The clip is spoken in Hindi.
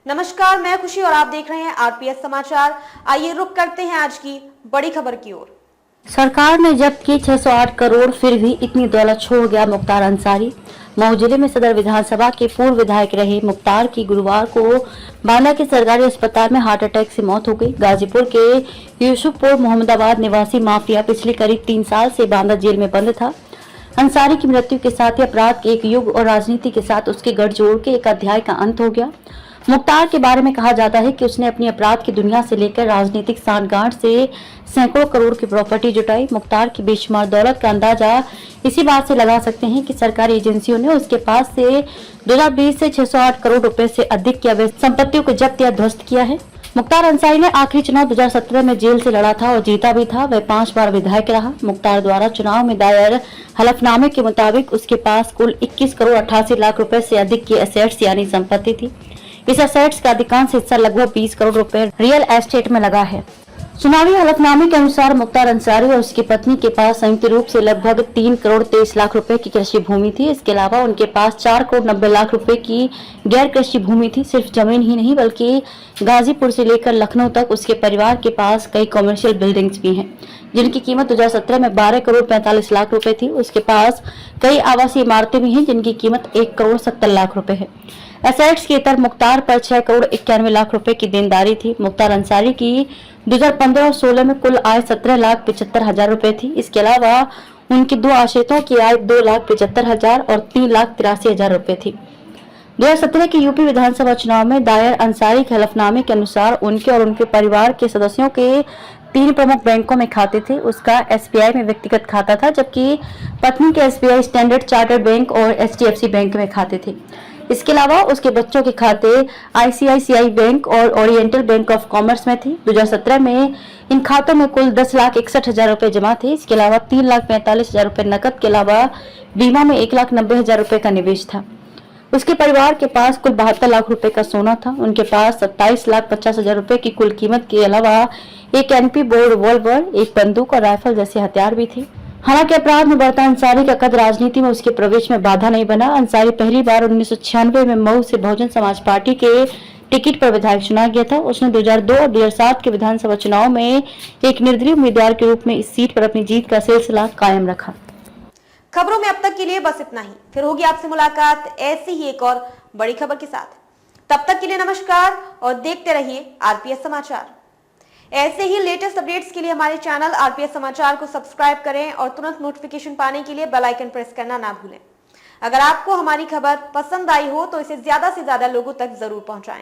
नमस्कार, मैं खुशी और आप देख रहे हैं आरपीएस समाचार। आइए रुक करते हैं आज की बड़ी खबर की ओर। सरकार ने जब्त की 608 करोड़, फिर भी इतनी दौलत छोड़ गया मुख्तार अंसारी। मऊ जिले में सदर विधानसभा के पूर्व विधायक रहे मुख्तार की गुरुवार को बांदा के सरकारी अस्पताल में हार्ट अटैक से मौत हो गई। गाजीपुर के यूसुफपुर मोहम्मदाबाद निवासी माफिया पिछले करीब 3 साल से बांदा जेल में बंद था। अंसारी की मृत्यु के साथ ही अपराध के एक युग और राजनीति के साथ उसके गठजोड़ के एक अध्याय का अंत हो गया। मुख्तार के बारे में कहा जाता है कि उसने अपनी अपराध की दुनिया से लेकर राजनीतिक सांठगांठ से सैकड़ों करोड़ की प्रॉपर्टी जुटाई। मुख्तार की बेशुमार दौलत का अंदाजा इसी बात से लगा सकते हैं कि सरकारी एजेंसियों ने उसके पास से 2020 से 608 करोड़ रुपए से अधिक की अवैध संपत्तियों को जब्त या ध्वस्त किया है। मुख्तार अंसारी ने आखिरी चुनाव 2017 में जेल से लड़ा था और जीता भी था। वह 5 बार विधायक रहा। मुख्तार द्वारा चुनाव में दायर हलफनामे के मुताबिक उसके पास कुल 21 करोड़ 88 लाख रुपए से अधिक की एसेट्स यानी संपत्ति थी। इस एसेट्स का अधिकांश हिस्सा लगभग 20 करोड़ रुपए रियल एस्टेट में लगा है। चुनावी हलफनामे के अनुसार मुख्तार अंसारी और उसकी पत्नी के पास संयुक्त रूप से लगभग 3 करोड़ 23 लाख रुपए की कृषि भूमि थी। इसके अलावा उनके पास 4 करोड़ 90 लाख रुपए की गैर कृषि भूमि थी। सिर्फ जमीन ही नहीं बल्कि गाजीपुर से लेकर लखनऊ तक उसके परिवार के पास कई कॉमर्शियल बिल्डिंग्स भी हैं, जिनकी कीमत 2017 में 12 करोड़ 45 लाख रुपए थी। उसके पास कई आवासीय इमारतें भी हैं, जिनकी कीमत 1 करोड़ 70 लाख रुपए है। एसेट्स के इतर मुख्तार पर 6 करोड़ 91 लाख रुपए की देनदारी थी। मुख्तार अंसारी की 2015 और 16 में कुल आय 17,75,000 रुपए थी। इसके अलावा उनके 2 आश्रितों की आय 2,75,000 और 3,83,000 रुपए थी। 2017 के यूपी विधानसभा चुनाव में दायर अंसारी के हलफनामे के अनुसार उनके और उनके परिवार के सदस्यों के 3 प्रमुख बैंकों में खाते थे। उसका एसबीआई में व्यक्तिगत खाता था, जबकि पत्नी के एसबीआई स्टैंडर्ड चार्टर्ड बैंक और एचडीएफसी बैंक में खाते थे। इसके अलावा उसके बच्चों के खाते आईसीआईसीआई बैंक और ओरिएंटल बैंक ऑफ कॉमर्स में थे। 2017 में इन खातों में कुल 10,61,000 रुपए जमा थे। इसके अलावा 3,45,000 रुपए नकद के अलावा बीमा में 1,90,000 रुपए का निवेश था। उसके परिवार के पास कुल 72 लाख रुपए का सोना था। उनके पास 27,50,000 रुपए की कुल कीमत के अलावा एक एनपी बोर रिवॉल्वर, एक बंदूक और राइफल जैसे हथियार भी थे। हालांकि अपराध में बढ़ता अंसारी का कद राजनीति में उसके प्रवेश में बाधा नहीं बना। अंसारी पहली बार 1996 में मऊ से बहुजन समाज पार्टी के टिकट पर विधायक चुना गया था। उसने 2002 और 2007 के विधानसभा चुनाव में एक निर्दलीय उम्मीदवार के रूप में इस सीट पर अपनी जीत का सिलसिला कायम रखा। खबरों में अब तक के लिए बस इतना ही। फिर होगी आपसे मुलाकात ऐसी ही एक और बड़ी खबर के साथ। तब तक के लिए नमस्कार और देखते रहिए आरपीएस समाचार। ऐसे ही लेटेस्ट अपडेट्स के लिए हमारे चैनल आरपीएस समाचार को सब्सक्राइब करें और तुरंत नोटिफिकेशन पाने के लिए बेल आइकन प्रेस करना ना भूलें। अगर आपको हमारी खबर पसंद आई हो तो इसे ज्यादा से ज्यादा लोगों तक जरूर पहुंचाएं।